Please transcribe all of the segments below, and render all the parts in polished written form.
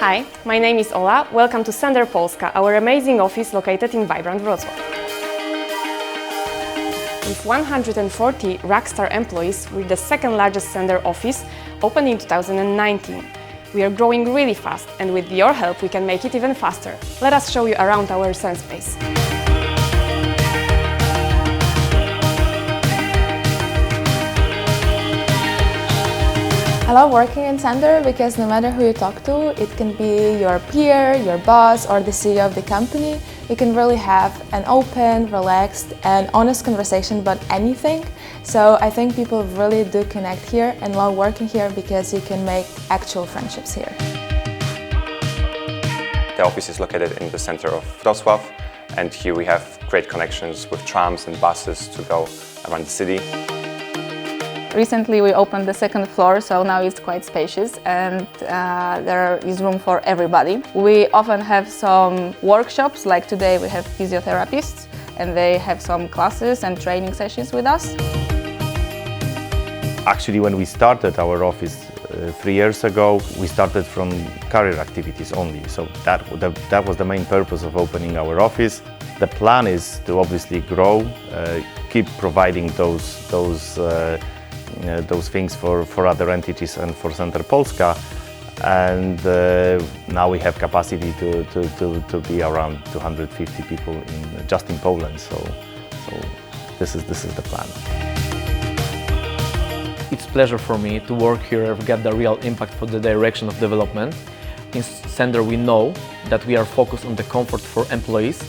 Hi, my name is Ola. Welcome to Sennder Polska, our amazing office located in vibrant Wrocław. With 140 rockstar employees, we're the second largest Sennder office, opened in 2019. We are growing really fast, and with your help we can make it even faster. Let us show you around our Send space. I love working in Sennder because no matter who you talk to, it can be your peer, your boss, or the CEO of the company. You can really have an open, relaxed, and honest conversation about anything. So I think people really do connect here and love working here because you can make actual friendships here. The office is located in the center of Wrocław, and here we have great connections with trams and buses to go around the city. Recently we opened the second floor, so now it's quite spacious and there is room for everybody. We often have some workshops, like today we have physiotherapists and they have some classes and training sessions with us. Actually, when we started our office 3 years ago, we started from career activities only, so that was the main purpose of opening our office. The plan is to obviously grow, keep providing those things for other entities and for Sennder Polska, and now we have capacity to be around 250 people just in Poland. So this is the plan. It's a pleasure for me to work here and get the real impact for the direction of development. In Sennder we know that we are focused on the comfort for employees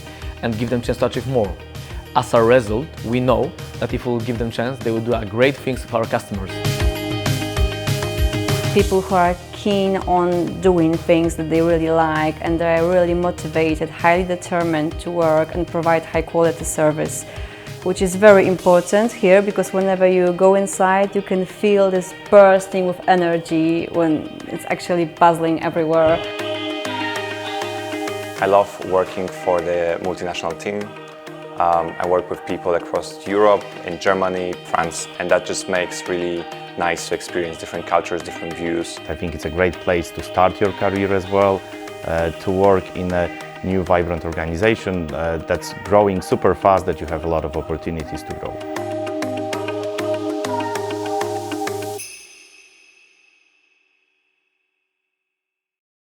and give them chance to achieve more. As a result, we know that if we will give them a chance, they will do great things for our customers. People who are keen on doing things that they really like and they're really motivated, highly determined to work and provide high quality service, which is very important here because whenever you go inside, you can feel this bursting with energy when it's actually buzzing everywhere. I love working for the multinational team. I work with people across Europe, in Germany, France, and that just makes really nice to experience different cultures, different views. I think it's a great place to start your career as well, to work in a new vibrant organization that's growing super fast, that you have a lot of opportunities to grow.